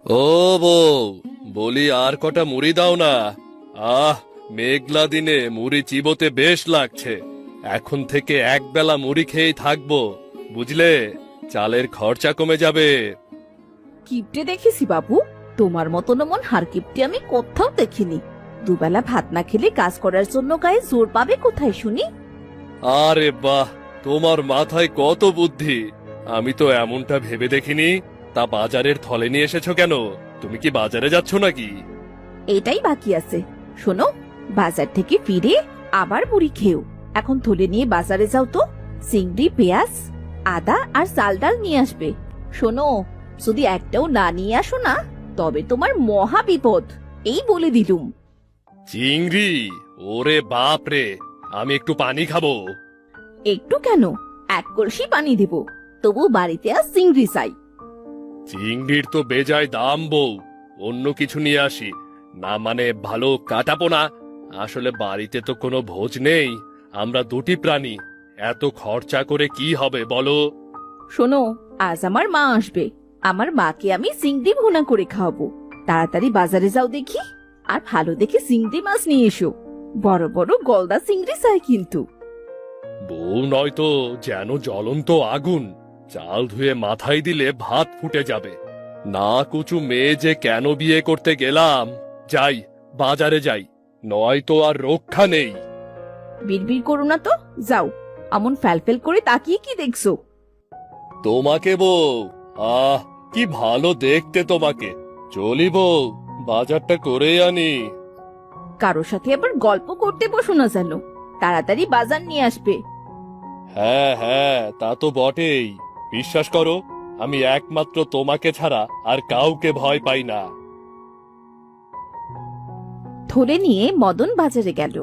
ও বউ, বলি আর কটা মুড়ি দাও না। আহ, মেঘলা দিনে মুড়ি চিবোতে বেশ লাগছে। এখন থেকে একবেলা মুড়ি খেয়েই থাকবো, বুঝলে? চালের খরচা কমে যাবে। কিপটে দেখেছি বাবু, তোমার মতন এমন হারকিপটে আমি কোথাও দেখিনি। দুবেলা ভাত না খেলে কাজ করার জন্য গায়ে জোর পাবে কোথায় শুনি? আরে বাহ, তোমার মাথায় কত বুদ্ধি! আমি তো এমনটা ভেবে দেখিনি। তা বাজারের থলে নিয়ে এসেছো কেন? তুমি কি বাজারে যাচ্ছ নাকি? এটাই বাকি আছে। শোনো, বাজার থেকে ফিরে আবার মুড়ি খেও। এখন থলে নিয়ে বাজারে যাও তো। চিংড়ি, পেঁয়াজ, আদা আর চাল ডাল নিয়ে আসবে। শোনো, যদি একটাও না নিয়ে আসো না, তবে তোমার মহা বিপদ, এই বলে দিলুম। চিংড়ি? ওরে বাপ রে! আমি একটু পানি খাবো। একটু কেন, এক কলসি পানি দেব। তবু বাড়িতে আজ চিংড়ি চাই। চিংড়ির তো বেজায় দাম বউ। অন্য কিছু নিয়ে আসি না, মানে ভালো কাটাপোনা। আসলে বাড়িতে তো কোনো ভোজ নেই, আমরা দুটি প্রাণী। এত খরচা করে কি হবে বলো? শোনো, আজ আমার মা আসবে। আমার মাকে আমি চিংড়ি ভুনা করে খাওয়াবো। তাড়াতাড়ি বাজারে যাও দেখি, আর ভালো দেখে চিংড়ি মাছ নিয়ে এসো। বড় বড় গলদা চিংড়ি চাই কিন্তু। বউ নয়তো যেন জ্বলন্ত আগুন। চাল ধুয়ে মাথায় দিলে ভাত ফুটে যাবে। না কুচু মেয়ে যে কেন বিয়ে করতে গেলাম। যাই, বাজারে যাই, নয়তো আর রক্ষা নেই। বিড়বিড় করো না তো, যাও। এমন ফ্যালফেল করে তাকিয়ে কি দেখছো? তোমাকে বউ? আহ, কি ভালো দেখতে তোমাকে। চলি বউ, বাজারটা করে আনি। কারো সাথে আবার গল্প করতে বসো না যেন। তাড়াতাড়ি বাজার নিয়ে আসবে। হ্যাঁ হ্যাঁ, তা তো বটেই। বিশ্বাস করো, আমি একমাত্র তোমাকে ছাড়া আর কাউকে ভয় পাই না। থলে নিয়ে মদন বাজারে গেল।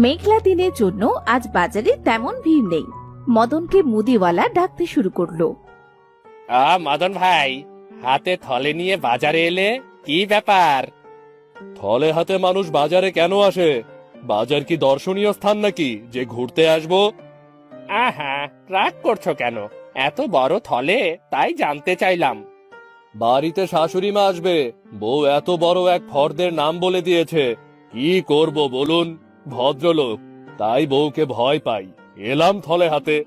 মেঘলা দিনের জন্য আজ বাজারে তেমন ভিড় নেই। মদনকে মুদিওয়ালা ডাকতে শুরু করলো। মদন ভাই, হাতে থলে নিয়ে বাজারে এলে, কি ব্যাপার? থলে হাতে মানুষ বাজারে কেন আসে? বাজার কি দর্শনীয় স্থান নাকি যে ঘুরতে আসবো? আহা, রাগ করছো কেন? এত বড় থলে, তাই জানতে চাইলাম। বাড়িতে শাশুড়ি মা আসবে, বউ এত বড় এক ফর্দের নাম বলে দিয়েছে। কি করব বলুন? ভদ্রলোক, তাই বউকে ভয় পাই। এলাম থলে হাতে।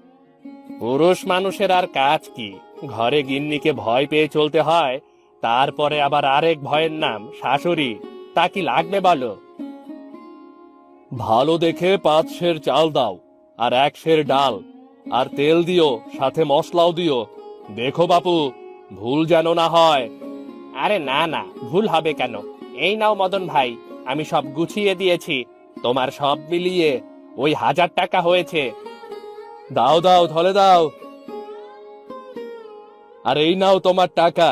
পুরুষ মানুষের আর কাজ কি? ঘরে গিন্নিকে ভয় পেয়ে চলতে হয়, তারপরে আবার আরেক ভয়ের নাম শাশুড়ি। তা কি লাগবে বলো? ভালো দেখে 5 সের চাল দাও, আর 1 সের ডাল, আর তেল দিও, সাথে মশলাও দিও। দেখো বাপু, ভুল যেন না হয়। আরে না না, ভুল হবে কেন? এই নাও মদন ভাই, আমি সব গুছিয়ে দিয়েছি। তোমার সব মিলিয়ে ওই 1000 টাকা হয়েছে। দাও দাও, থলে দাও। আর এই নাও তোমার টাকা।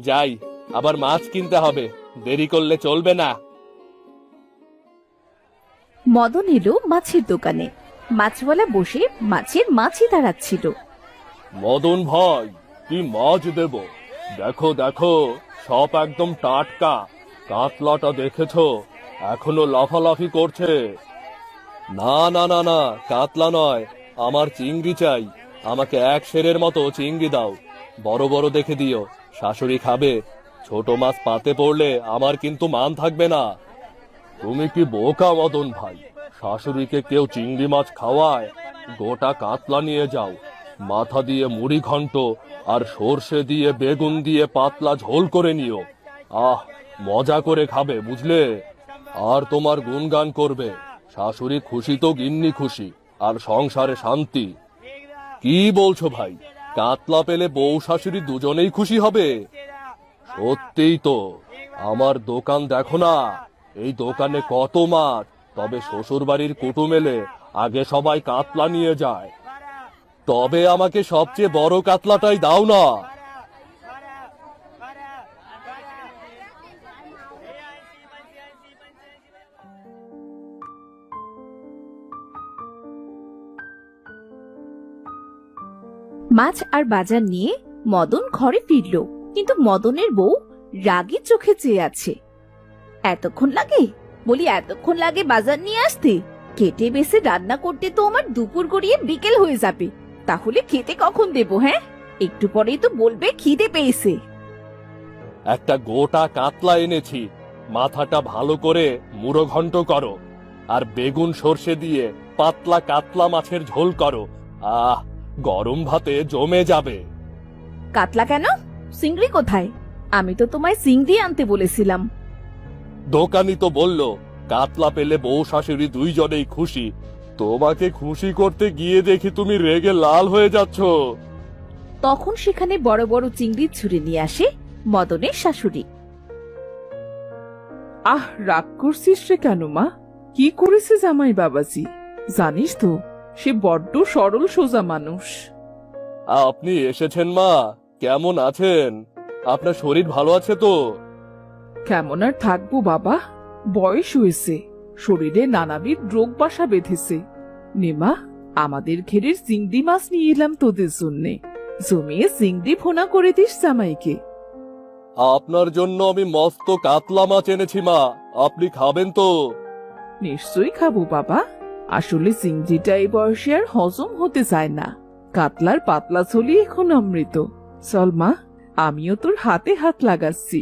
যাই, আবার মাছ কিনতে হবে, দেরি করলে চলবে না। মদন এলো মাছের দোকানে। মাছওয়ালা বসে মাছের মাছই দাঁড়াচ্ছিল। মদন ভাই, কি মাছ দেব? দেখো দেখো, সব একদম টাটকা। কাতলাটা দেখেছো? এখনো লাফালাফি করছে। না না না না, কাতলা নয়, আমার চিংড়ি চাই। আমাকে 1 সেরের মতো চিংড়ি দাও। বড় বড় দেখে দিও, শাশুড়ি খাবে। ছোট মাছ পাতে পড়লে আমার কিন্তু মান থাকবে না। তুমি কি বোকা মদন ভাই? শাশুড়িকে কেউ চিংড়ি মাছ খাওয়ায়? গোটা কাতলা নিয়ে যাও। মাথা দিয়ে মুড়ি ঘন্ট, আর সর্ষে দিয়ে বেগুন দিয়ে পাতলা ঝোল করে নিও। আহ, মজা করে খাবে, বুঝলে? আর তোমার গুণগান করবে। শাশুড়ি খুশি তো গিন্নি খুশি, আর সংসারে শান্তি। কি বলছো ভাই? কাতলা পেলে বউ শাশুড়ি দুজনেই খুশি হবে? সত্যিই তো। আমার দোকান দেখো না, এই দোকানে কত মাছ। তবে শ্বশুর বাড়ির কুটুম এলে আগে সবাই কাতলা নিয়ে যায়। তবে আমাকে সবচেয়ে বড় কাতলাটাই দাও না। মাছ আর বাজার নিয়ে মদন ঘরে ফিরল, কিন্তু মদনের বউ রাগী চোখে চেয়ে আছে। এতক্ষণ লাগে? বলি এতক্ষণ লাগে বাজার নিয়ে আসতে? কেটে বেছে রান্না করতে তো আমার দুপুর গড়িয়ে বিকেল হয়ে যাবে। তাহলে খেতে কখন দেবো? হ্যাঁ, একটু পরেই তো বলবে খিদে পেয়েছে। একটা গোটা কাতলা এনেছি, মাথাটা ভালো করে মুড়ো ঘন্ট করো, আর বেগুন সর্ষে দিয়ে পাতলা কাতলা মাছের ঝোল করো। আহ, গরম ভাতে জমে যাবে। কাতলা কেন? চিংড়ি কোথায়? আমি তো তোমায় চিংড়ি আনতে বলেছিলাম। দোকানি তো বলল কাতলা পেলে বউ শাশুড়ি দুইজনেই খুশি। তোমাকে খুশি করতে গিয়ে দেখি তুমি রেগে লাল হয়ে যাচ্ছ। তখন সেখানে বড় বড় চিংড়ি ছুঁড়ে নিয়ে আসে মদনের শাশুড়ি। আহ, রাগ করছিস রে কেন মা? কি করেছে জামাই বাবাজি? জানিস তো সে বড্ড সরল সোজা মানুষ। আপনি এসেছেন মা, কেমন আছেন? আপনার শরীর ভালো আছে তো? কেমন আর থাকবো বাবা, বয়স হয়েছে, শরীরে নানাবিধ রোগ বাসা বেঁধেছে। নেমা, আমাদের ঘেরের চিংড়ি মাছ নিয়ে এলাম তোদের জন্যে। জমিয়ে চিংড়ি ভোনা করে দিস জামাইকে। আপনার জন্য আমি মস্ত কাতলা মাছ এনেছি মা, আপনি খাবেন তো? নিশ্চয়ই খাবো বাবা। আসলে চিংড়িটা এই বয়সে আর হজম হতে চায় না। কাতলার পাতলা ছলি এখন অমৃত। চল মা, আমিও তোর হাতে হাত লাগাচ্ছি।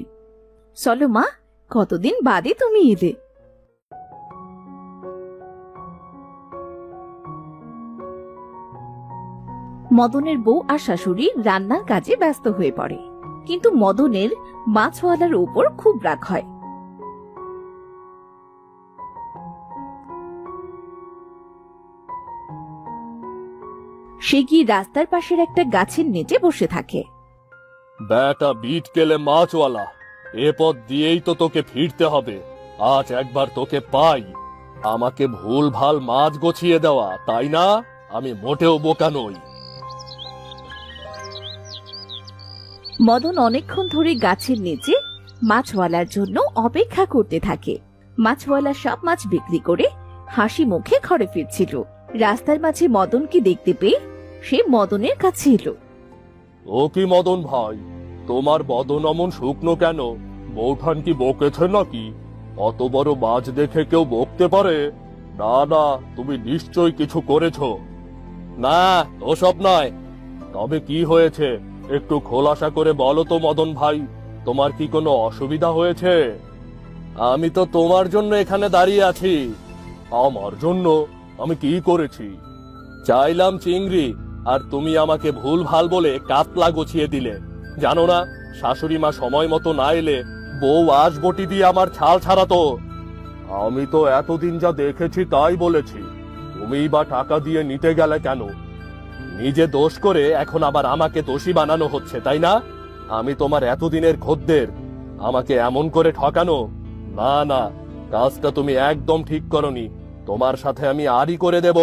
চলো মা, কতদিন বাদে তুমি এলে। মদনের বউ আর শাশুড়ি রান্নার কাজে ব্যস্ত হয়ে পড়ে, কিন্তু মদনের মাছওয়ালার উপর খুব রাগ হয়। সে গিয়ে রাস্তার পাশের একটা গাছের নিচে বসে থাকে। বেটা বিট কেলে মাছওয়ালা, এ পথ দিয়েই তো তোকে ফিরতে হবে। আজ একবার তোকে পাই। আমাকে ভুল ভাল মাছ গছিয়ে দেওয়া, তাই না? আমি মোটেও বোকা নই। মদন অনেকক্ষণ ধরে গাছের নিচে মাছওয়ালার জন্য অপেক্ষা করতে থাকে। মাছওয়ালা সব মাছ বিক্রি করে হাসি মুখে ঘরে ফিরছিল। রাস্তার মাঝে মদনকে দেখতে পেয়ে সে মদনের কাছে এলো। ও কি মদন ভাই, তোমার বদন অমন শুকনো কেন? বৌঠান কি বকেছে নাকি? অত বড় মাছ দেখে কেউ বকতে পারে? না না, তুমি নিশ্চয় কিছু করেছো। না, ওসব নয়। তবে কি হয়েছে একটু খোলাসা করে বলো তো মদন ভাই, তোমার কি কোনো অসুবিধা হয়েছে? আমি তো তোমার জন্য এখানে দাঁড়িয়ে আছি। আমার জন্য? আমি কি করেছি? চাইলাম চিংড়ি, আর তুমি আমাকে ভুল ভাল বলে কাতলা গছিয়ে দিলে। জানো না, শাশুড়ি মা সময় মতো না এলে বউ আঁশবটি দিয়ে আমার ছাল ছাড়াতো। আমি তো এতদিন যা দেখেছি তাই বলেছি, তুমিই বা টাকা দিয়ে নিতে গেলে কেন? নিজে দোষ করে এখন আবার আমাকে দোষী বানানো হচ্ছে, তাই না? আমি তোমার এতদিনের খদ্দের, আমাকে এমন করে ঠকানো? না না, কাজটা তুমি একদম ঠিক করনি। তোমার সাথে আমি আড়ি করে দেব।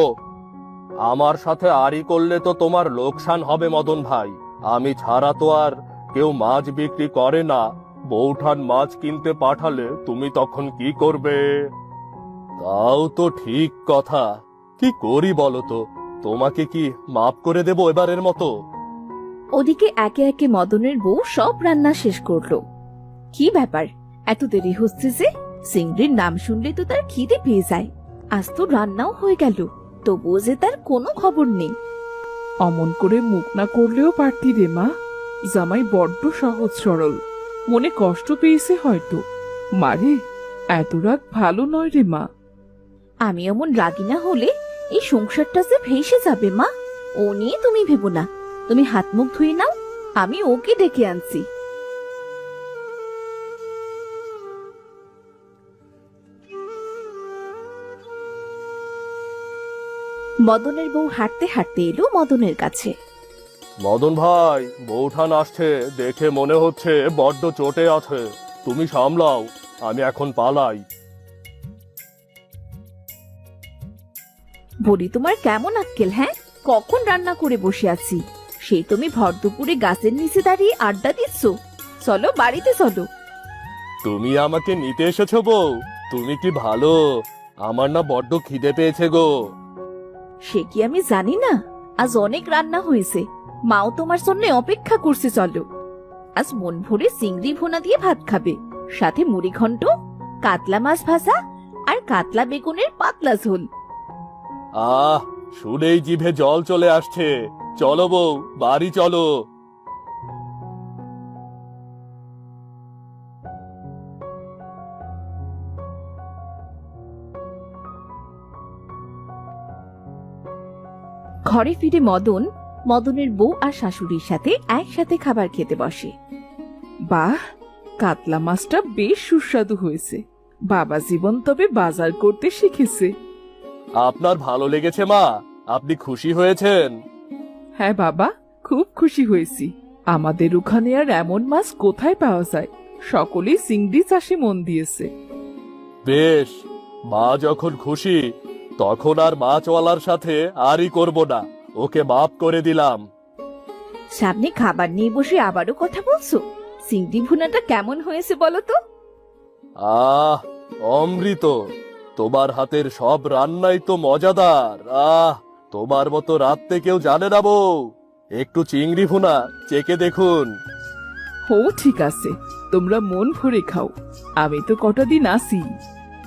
আমার সাথে আড়ি করলে তো তোমার লোকসান হবে মদন ভাই। আমি ছাড়া তো আর কেউ মাছ বিক্রি করে না। বৌঠান মাছ কিনতে পাঠালে তুমি তখন কি করবে? তাও তো ঠিক কথা। কি করি বলো তো? তোমাকে কি মাফ করে দেব এবারের মতো? ওদিকে একে একে মদনের বউ সব রান্না শেষ করলো। কি ব্যাপার, এত দেরি হচ্ছে যে? চিংড়ির নাম শুনলে তো তার খিদে পেয়ে যায়। আজ তো রান্নাও হয়ে গেল, তবুও যে তার কোনো খবর নেই। অমন করে মুখ না করলেও পারতি রে মা। জামাই বড্ড সহজ সরল, মনে কষ্ট পেয়েছে হয়তো। মারে, এত রাগ ভালো নয় রে মা। আমি এমন রাগি না হলে এই সংসারটা যে ভেসে যাবে মা। ও নিয়ে তুমি ভেবো না, তুমি হাত মুখ ধুয়ে নাও, আমি ওকে ডেকে আনছি। মদনের বউ হাঁটতে হাঁটতে এলো মদনের কাছে। মদন ভাই, বৌঠান আসছে, দেখে মনে হচ্ছে বড্ড চোটে আছে। তুমি সামলাও, আমি এখন পালাই। বলি, তোমার কেমন আক্কেল? হ্যাঁ, কখন রান্না করে বসে আছি, সেই তুমি ভর দুপুরে গাছের নিচে দাঁড়িয়ে আড্ডা দিচ্ছ। চলো বাড়িতে চলো। তুমি আমাকে নিতে এসেছো বউ? তুমি কি ভালো? আমার না বড্ড খিদে পেয়েছে গো। সে কি আমি জানি না? আজ অনেক রান্না হয়েছে, মাও তোমার জন্য অপেক্ষা করছে। চলো, আজ মন ভরে চিংড়ি ভুনা দিয়ে ভাত খাবে, সাথে মুড়ি ঘন্ট, কাতলা মাছ ভাজা আর কাতলা বেগুনের পাতলা ঝোল। আহ, শুনেই জিভে জল চলে আসছে। চলো বউ, বাড়ি চলো। ঘরে ফিরে মদনের বউ আর শাশুড়ির সাথে একসাথে খাবার খেতে বসে। বাহ, কাতলা মাছটা বেশ সুস্বাদু হয়েছে। বাবা জীবন তবে বাজার করতে শিখেছে। আপনার ভালো লেগেছে মা? আপনি খুশি হয়েছেন? হ্যাঁ বাবা, খুব খুশি হয়েছি। আমাদের ওখানে আর এমন মাছ কোথায় পাওয়া যায়? সকলেই চিংড়ি চাষে মন দিয়েছে। বেশ, মা যখন খুশি তখন আর মাছওয়ালার সাথে আরই করব না। ওকে মাফ করে দিলাম। সামনে খাবার নিয়ে বসে আবারও কথা বলছো? চিংড়ি ভুনাটা কেমন হয়েছে বলো তো? আহ, অমৃত। তোমার হাতের সব রান্নাই তো মজাদার। তোমার মতো রাঁধতে কেউ জানে না বউ। একটু চিংড়ি ভুনা চেকে দেখুন। ও ঠিক আছে, তোমরা মন ভরে খাও। আমি তো কটা দিন আসি,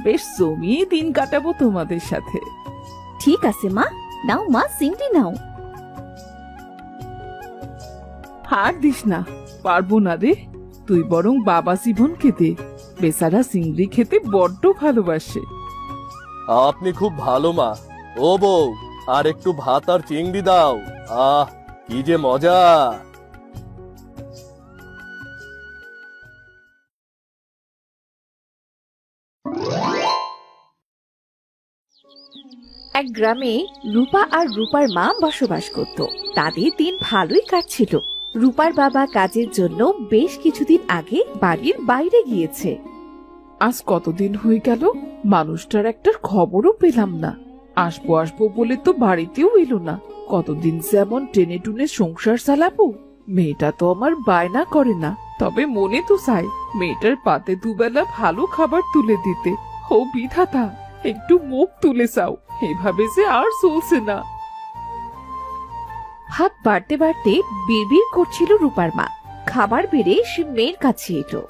বেশ জমিয়ে দিন কাটাবো তোমাদের সাথে। ঠিক আছে মা, নাও মা, চিংড়ি নাও। হার দিস না, পারবো না রে। তুই বরং বাবা জীবন খেতে, বেচারা চিংড়ি খেতে বড্ড ভালোবাসে। আপনি খুব ভালো মা। ও বউ, আর একটু ভাত আর চিংড়ি দাও। আহ, কি যে মজা! এক গ্রামে রূপা আর রূপার মা বসবাস করত। তাদের দিন ভালোই কাটছিল। রূপার বাবা কাজের জন্য বেশ কিছুদিন আগে বাড়ির বাইরে গিয়েছে। আজ কতদিন হয়ে গেল, মানুষটার একটা খবরও পেলাম না। আসবো আসবো বলে তো বাড়িতেও এলো না। কতদিন যেমন টেনে টুনে সংসার চালাবো। মেয়েটা তো আমার বায়না করে না, তবে মনে তো চায় মেয়েটার পাতে দুবেলা ভালো খাবার তুলে দিতে। ও বিধাতা, একটু মুখ তুলে চাও, এভাবে যে আর চলছে না। হাত বাড়তে বাড়তে বিড়বিড় করছিল রূপার মা। খাবার বেড়ে সে মেয়ের কাছে এলো।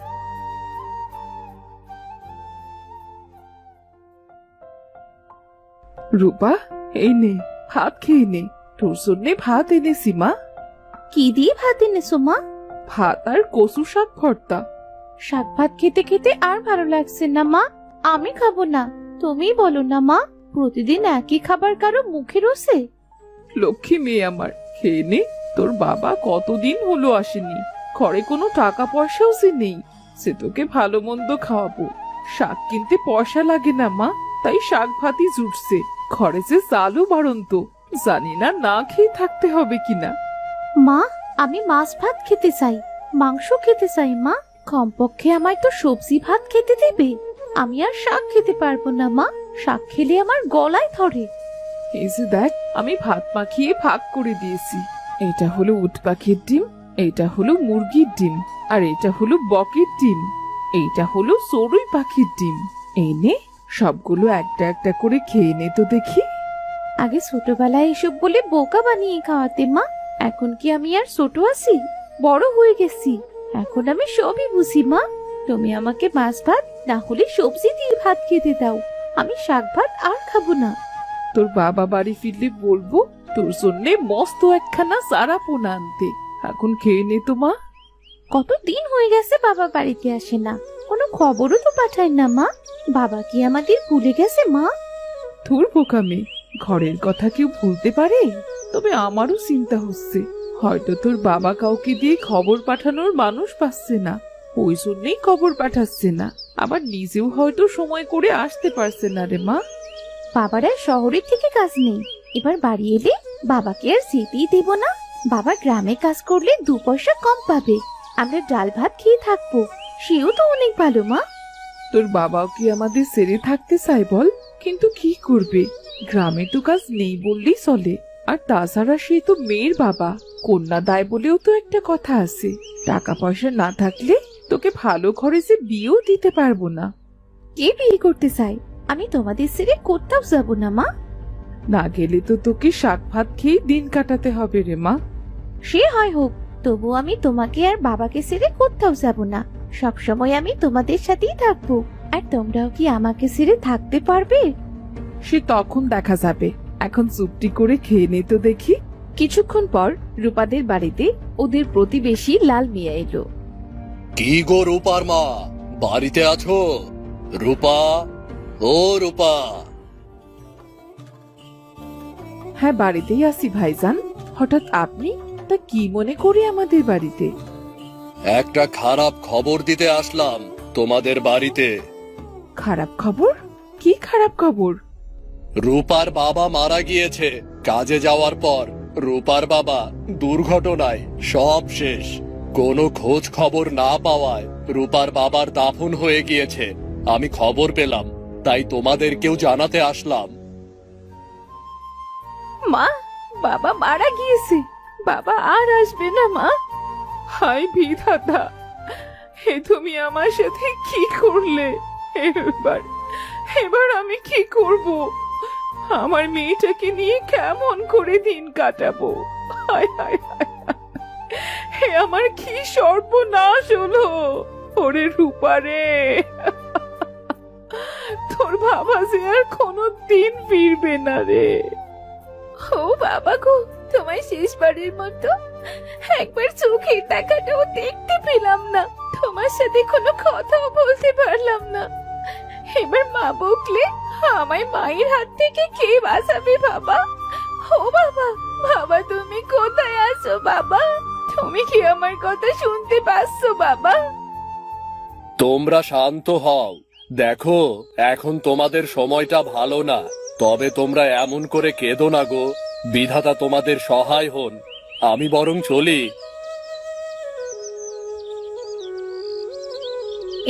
রূপা, এই নে, ভাত খেয়ে নে। তোর জন্যে ভাত এনেছি মা। কি দিয়ে ভাত এনেছো মা? ভাত আর কচু শাক ভর্তা। শাক ভাত খেতে খেতে আর ভালো লাগছে না মা, আমি খাবো না। তুমি বলো না মা, প্রতিদিন একই খাবার কারো মুখে রোসে? লক্ষ্মী মেয়ে আমার, খেয়ে নে। তোর বাবা কতদিন হলো আসেনি, ঘরে কোনো টাকা পয়সাও যে নেই। সে তোকে ভালো মন্দ খাওয়াবো। শাক কিনতে পয়সা লাগে না মা, তাই শাক ভাতই জুটছে। ঘরে যে চালও বাড়ন্ত, জানি না না খেয়ে থাকতে হবে কিনা। মা, আমি মাছ ভাত খেতে চাই, মাংস খেতে চাই মা। কমপক্ষে আমায় তো সবজি ভাত খেতে দেবে। আমি আর শাক খেতে পারবো না মা, শাক খেলে আমার গলায় ধরে। এই যে দেখ, আমি ভাত মাখিয়ে ভাগ করে দিয়েছি। এটা হলো উট পাখির ডিম, এইটা হলো মুরগির ডিম, আর এটা হলো বকের ডিম, এইটা হলো চড়ুই পাখির ডিম। এই নে, সবগুলো একটা একটা করে খেয়ে নে তো দেখি। আগে ছোটবেলায় এসব বলে বোকা বানিয়ে খাওয়াতে মা। এখন কি আমি আর ছোট আছি? বড় হয়ে গেছি, এখন আমি সবই বুঝি মা। তুমি আমাকে মাছ ভাত না হলে সবজি দিয়ে ভাত খেতে দাও। আমি শাক ভাত আর খাবো না। তোর বাবা বাড়ি ফিরলে বলবো তোর জন্যে মস্ত একখানা সারা পোনা আনতে। এখন খেয়ে নে তো মা। কতদিন হয়ে গেছে বাবা বাড়িতে আসে না, কোনো খবরও তো পাঠায় না মা। বাবা কি আমাদের ভুলে গেছে মা? তোর বোকা মেয়ে, ঘরের কথা কেউ ভুলতে পারে? তবে আমারও চিন্তা হচ্ছে, হয়তো তোর বাবা কাউকে দিয়ে খবর পাঠানোর মানুষ পাচ্ছে না, ওই জন্যই খবর পাঠাচ্ছে না। আবার নিজেও হয়তো সময় করে আসতে পারছে না রে মা। বাবার আর শহরের থেকে কাজ নেই, এবার বাড়ি এলে বাবাকে আর যেতেই দেব না। বাবা গ্রামে কাজ করলে 2 পয়সা কম পাবে, আমরা ডাল ভাত খেয়ে থাকবো, সেও তো অনেক ভালো মা। তোর বাবাও কি আমাদের ছেড়ে থাকতে চায় বল? কিন্তু কি করবে, গ্রামে তো কাজ নেই বললেই চলে। আর তাছাড়া সে তো মেয়ের বাবা, কন্যা দায় বলেও তো একটা কথা আছে। টাকা পয়সা না থাকলে তোকে ভালো ঘরে যে বিয়েও দিতে পারবো না। কে বিয়ে করতে চায়? আমি তোমাদের ছেড়ে কোথাও যাব না মা। না গেলে তো তোকে শাক ভাত খেয়ে দিন কাটাতে হবে রে মা। সে হয় হোক, তবু আমি তোমাকে আর বাবাকে ছেড়ে কোথাও যাব না। সব সময় আমি তোমাদের সাথেই থাকবো। আর তোমরাও কি আমাকে ছেড়ে থাকতে পারবে? সে তখন দেখা যাবে, এখন চুপটি করে খেয়ে নে তো দেখি। কিছুক্ষণ পর রূপাদের বাড়িতে ওদের প্রতিবেশী লাল মিয়া এলো। কি গো রূপার মা, বাড়িতে আছো? রূপা, ও রূপা। হ্যাঁ, বাড়িতেই আছি ভাইজান। হঠাৎ আপনি? তা কি মনে করে আমাদের বাড়িতে? একটা খারাপ খবর দিতে আসলাম তোমাদের বাড়িতে। খারাপ খবর? কি খারাপ খবর? রূপার বাবা মারা গিয়েছে। কাজে যাওয়ার পর রূপার বাবা দুর্ঘটনায় সব শেষ। কোনো খোঁজ খবর না পাওয়ায় রূপার বাবার দাফন হয়ে গিয়েছে। আমি খবর পেলাম, তাই তোমাদেরকেও জানাতে আসলাম। মা, বাবা মারা গিয়েছে। বাবা আর আসবে না মা। হাই বিধাতা, হে তুমি আমার সাথে কি করলে? এবার আমি কি করব? আমার মেয়েটাকে নিয়ে কেমন করে দিন কাটাবো? হায় হায় হায় হায়। হে আমার কি সর্বনাশ হলো! ওরে রূপা রে, তোর বাবা যে আর কোনো দিন ফিরবে না রে। ও বাবা গো, তোমার শেষবারের মতো একবার চোখের দেখাটাও দেখতে পেলাম না। তোমার সাথে কোনো কথাও বলতে পারলাম না। এবার মা বকলে আমায় মায়ের হাত থেকে কে বাঁচাবে বাবা? ও বাবা, বাবা তুমি কোথায় আছো বাবা? তুমি কি আমার কথা শুনতে পাচ্ছ বাবা? তোমরা শান্ত হও। দেখো, এখন তোমাদের সময়টা ভালো না। তবে তোমরা এমন করে কেঁদো না গো। বিধাতা তোমাদের সহায় হন। আমি বরং চলি।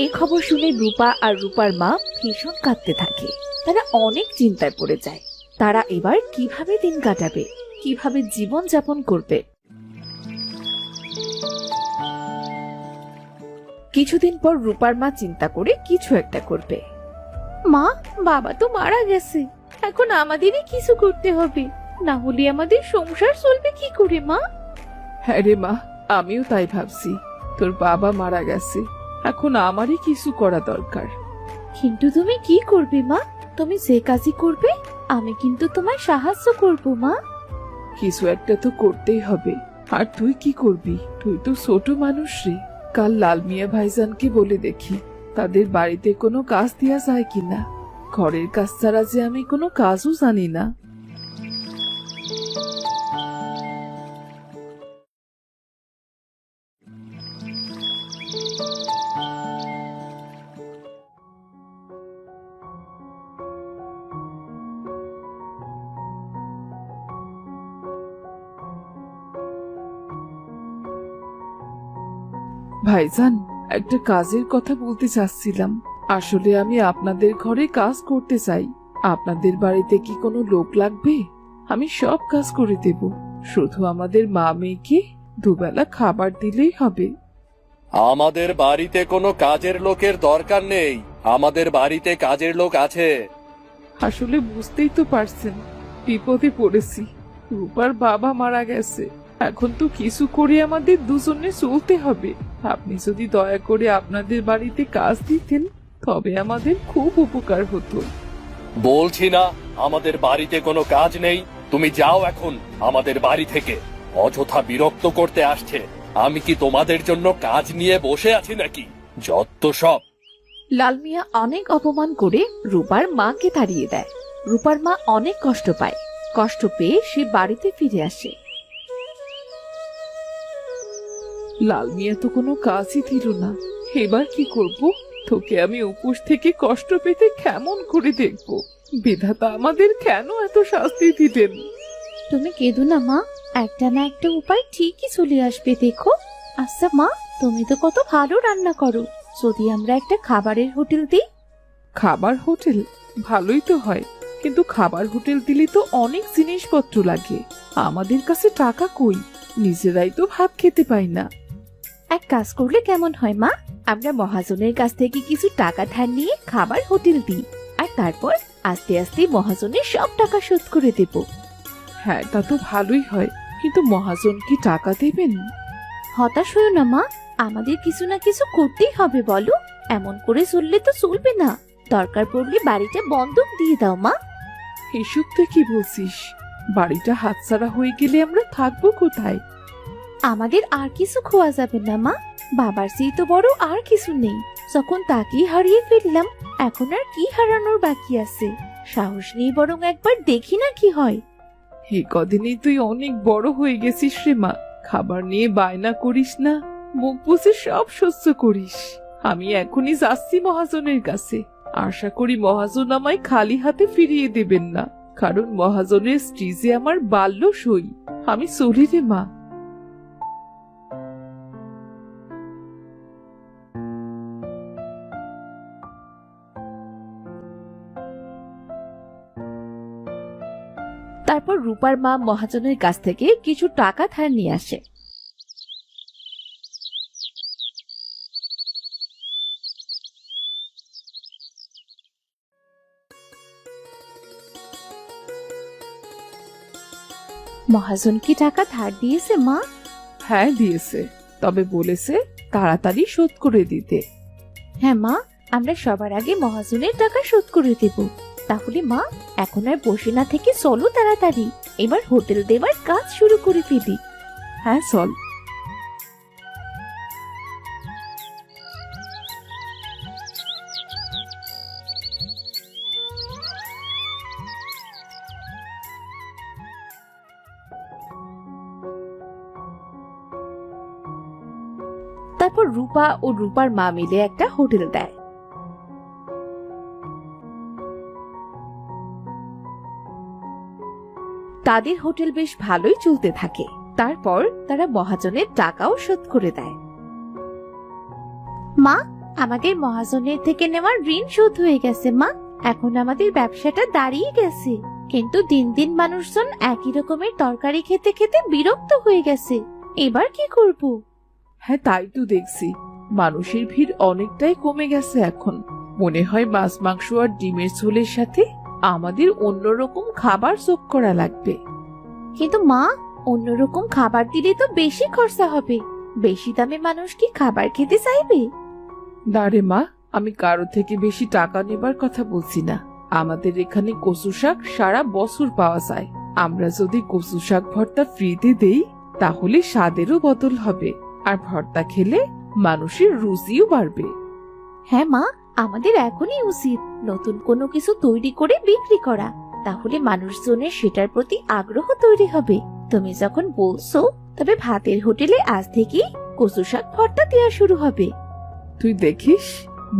এই খবর শুনে রূপা আর রূপার মা ভীষণ কাঁদতে থাকে। তারা অনেক চিন্তায় পড়ে যায়। তারা এবার কিভাবে দিন কাটাবে, কিভাবে জীবন যাপন করবে। কিছুদিন পর রূপার মা চিন্তা করে কিছু একটা করবে। মা, বাবা তো মারা গেছে। এখন আমাদেরই কিছু করতে হবে, না হলে আমাদের সংসার চলবে কি করে মা? হ্যাঁ রে মা, আমিও তাই ভাবছি। তোর বাবা মারা গেছে, এখন আমারই কিছু করা দরকার। কিন্তু তুমি কি করবে মা? তুমি যে কাজই করবে আমি কিন্তু তোমায় সাহায্য করব মা। কিছু একটা তো করতেই হবে। আর তুই কি করবি? তুই তো ছোট মানুষ রে। কাল লাল মিয়া ভাইজানকে বলে দেখি তাদের বাড়িতে কোনো কাজ দেয়া যায় কিনা। ঘরের কাজ ছাড়া যে আমি কোনো কাজও জানি না। ভাইজান, একটা কাজের কথা বলতে চাচ্ছিলাম। আসলে আমি আপনাদের ঘরে কাজ করতে চাই। আপনাদের বাড়িতে কি কোনো লোক লাগবে? আমি সব কাজ করে দেব। শুধু আমাদের মা মেয়েকে দুবেলা খাবার দিলেই হবে। আমাদের বাড়িতে কোনো কাজের লোকের দরকার নেই। আমাদের বাড়িতে কাজের লোক আছে। আসলে বুঝতেই তো পারছেন, বিপদে পড়েছি। রূপার বাবা মারা গেছে। এখন তো কিছু করে আমাদের দুজনে চলতে হবে। আপনি যদি দয়া করে আপনাদের বাড়িতে কাজ দিতেন তবে আমাদের খুব উপকার হতো। বলছি না আমাদের বাড়িতে কোনো কাজ নেই। তুমি যাও এখন আমাদের বাড়ি থেকে। অযথা বিরক্ত করতে আসছে। আমি কি তোমাদের জন্য কাজ নিয়ে বসে আছি নাকি? যত সব। লাল মিয়া অনেক অপমান করে রূপার মাকে তাড়িয়ে দেয়। রূপার মা অনেক কষ্ট পায়। কষ্ট পেয়ে সে বাড়িতে ফিরে আসে। লাল মিয়া তো কোনো কাজই দিল না। এবার কি করব? তোকে আমি উপোস থেকে কষ্ট পেতে কেমন করে দেখব? বিধাতা আমাদের কেন এত শাস্তি দিলেন? তুমি কেঁদো না মা, একটা না একটা উপায় ঠিকই চলে আসবে দেখো। আচ্ছা মা, তুমি তো কত ভালো রান্না করো। যদি আমরা একটা খাবারের হোটেল দিই? খাবার হোটেল ভালোই তো হয়, কিন্তু খাবার হোটেল দিলে তো অনেক জিনিসপত্র লাগে। আমাদের কাছে টাকা কই? নিজেরাই তো ভাত খেতে পাই না। এক কাজ করলে কেমন হয় মা? আমরা মহাজনের কাছ থেকে কিছু টাকা ধার নিয়ে খাবার হোটেল দিই, আর তারপর আস্তে আস্তে মহাজনের সব টাকা শোধ করে দেব। হ্যাঁ, তা তো ভালোই হয়, কিন্তু মহাজন কি টাকা দেবেন? হতাশ হয়ো না মা, আমাদের কিছু না কিছু করতেই হবে বলো। এমন করে চললে তো চলবে না। দরকার পড়লে বাড়িটা বন্ধক দিয়ে দাও মা। এসব তুই কি বলছিস? বাড়িটা হাতছাড়া হয়ে গেলে আমরা থাকবো কোথায়? আমাদের আর কিছু খোয়া যাবে না মা। বাবার চেয়ে তো বড় আর কিছু নেই। যখন তাকেই হারিয়ে ফেললাম, এখন আর কি হারানোর বাকি আছে? সাহস নিয়ে বরং একবার দেখি না কি হয়। এই কদিনেই তুই অনেক বড় হয়ে গেছিস রে মা। খাবার নিয়ে বায়না করিস না, মুখ বুঝে সব সহ্য করিস। আমি এখনই যাচ্ছি মহাজনের কাছে। আশা করি মহাজন আমায় খালি হাতে ফিরিয়ে দেবেন না, কারণ মহাজনের স্ত্রী যে আমার বাল্য সই। আমি চলি রে মা। তারপর রূপার মা মহাজনের কাছ থেকে কিছু টাকা ধার নিয়ে আসে। মহাজন কি টাকা ধার দিয়েছে মা? হ্যাঁ দিয়েছে, তবে বলেছে তাড়াতাড়ি শোধ করে দিতে। হ্যাঁ মা, আমরা সবার আগে মহাজনের টাকা শোধ করে দেব। তাহলে মা, এখন আর বসে না থেকে চলো তাড়াতাড়ি এবার হোটেল দেবার কাজ শুরু করে ফেলি। হ্যাঁ চল। তারপর রূপা ও রূপার মা মিলে একটা হোটেল দেয়। তাদের হোটেল বেশ ভালোই চলতে থাকে। তারপর তারা মহাজনের টাকাও শোধ করে দেয়। মা, আমাদের মহাজনের থেকে নেওয়ার ঋণ শোধ হয়ে গেছে মা। এখন আমাদের ব্যবসাটা দাঁড়িয়ে গেছে। কিন্তু দিন দিন মানুষজন একই রকমের তরকারি খেতে খেতে বিরক্ত হয়ে গেছে। এবার কি করব? হ্যাঁ তাই তো দেখছি, মানুষের ভিড় অনেকটাই কমে গেছে এখন। মনে হয় মাছ মাংস আর ডিমের ঝোলের সাথে আমাদের অন্যরকম খাবার যোগ করা লাগবে। কিন্তু মা, অন্যরকম খাবার দিলে তো বেশি খরচা হবে। বেশি দামে মানুষ কি খাবার খেতে চাইবে? না রে মা, আমি কারো থেকে বেশি টাকা নেবার কথা বলছি না। আমাদের এখানে কচু শাক সারা বছর পাওয়া যায়। আমরা যদি কচু শাক ভর্তা ফ্রিতে দেই তাহলে স্বাদেরও বদল হবে, আর ভর্তা খেলে মানুষের রুচিও বাড়বে। হ্যাঁ মা, আমাদের এখনই উচিত নতুন কোনো কিছু তৈরি করে বিক্রি করা। তাহলে মানুষজনের সেটার প্রতি আগ্রহ তৈরি হবে। তুমি যখন বলছো, তবে ভাতের হোটেলে আজ থেকে কচু শাক ভর্তা দেওয়া শুরু হবে। তুই দেখিস,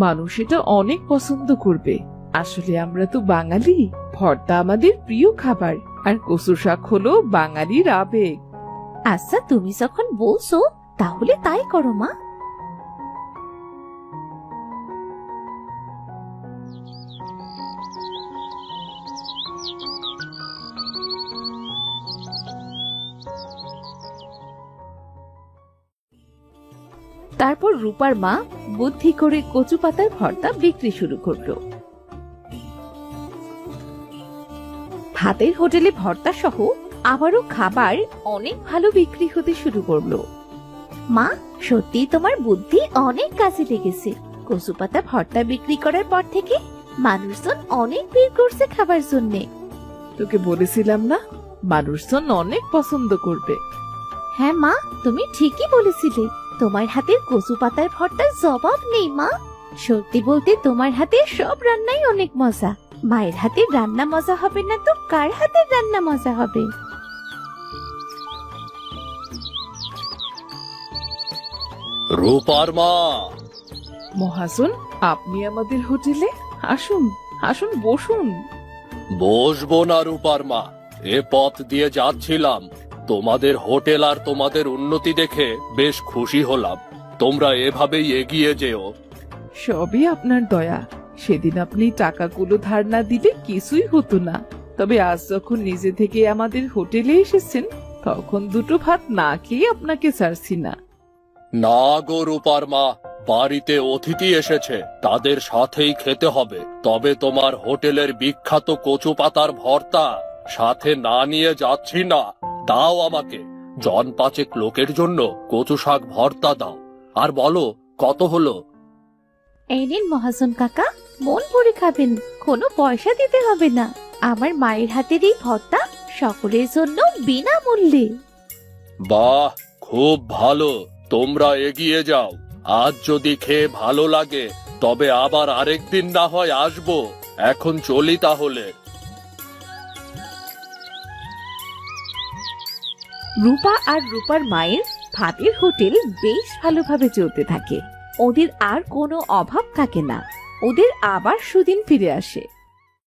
মানুষ এটা অনেক পছন্দ করবে। আসলে আমরা তো বাঙালি, ভর্তা আমাদের প্রিয় খাবার, আর কচু শাক হলো বাঙালির আবেগ। আচ্ছা, তুমি যখন বলছো তাহলে তাই করো মা। তারপর রূপার মা বুদ্ধি করে কচু পাতার ভর্তা বিক্রি শুরু করলো। ভাতের হোটেলে ভর্তা সহ আবারও খাবার অনেক ভালো বিক্রি হতে শুরু করলো। মা, সত্যি তোমার বুদ্ধি অনেক কাজে লেগেছে। কচু পাতা ভর্তা বিক্রি করার পর থেকে মানুষজন অনেক ভিড় করছে খাবার জন্যে। তোকে বলেছিলাম না, মানুষজন অনেক পছন্দ করবে। হ্যাঁ মা, তুমি ঠিকই বলেছিলে। তোমার হাতের কচু পাতার ভর্তার জবাব নেই মা। সত্যি বলতে তোমার হাতের সব রান্নাই অনেক মজা। মায়ের হাতের রান্না মজা হবে না তো কার হাতের রান্না মজা হবে? রূপার মা, মহাজন, আপনি আমাদের হোটেলে আসুন, আসুন বসুন। বসবো না রূপার মা, এ পথ দিয়ে যাচ্ছিলাম। তোমাদের হোটেল আর তোমাদের উন্নতি দেখে বেশ খুশি হলাম। তোমরা এভাবেই এগিয়ে যেও। সবই আপনার দয়া। সেদিন আপনি টাকাগুলো ধার না দিলে কিছুই হতো না। তবে আজ যখন নিজে থেকে আমাদের হোটেলে এসেছেন, তখন দুটো ভাত না খেয়ে আপনাকে ছাড়ছি না। না গো রূপার মা, বাড়িতে অতিথি এসেছে, তাদের সাথেই খেতে হবে। তবে তোমার হোটেলের বিখ্যাত কচু পাতার ভর্তা সাথে না নিয়ে যাচ্ছি না। দাও আমাকে, জন 5 লোকের জন্য কচু শাক ভর্তা দাও। আর বলো কত হলো? এই নিন মহাজন কাকা, মন ভরে খাবেন, কোনো পয়সা দিতে হবে না। আমার মায়ের হাতের এই ভর্তা সকলের জন্য বিনামূল্যে। বাহ, খুব ভালো। তোমরা এগিয়ে যাও। আজ যদি খেয়ে ভালো লাগে তবে আবার আরেকদিন না হয় আসবো। এখন চলি তাহলে। রূপা আর রূপার মায়ের ভাতের হোটেল বেশ ভালোভাবে চলতে থাকে। ওদের আর কোনো অভাব থাকে না। ওদের আবার সুদিন ফিরে আসে।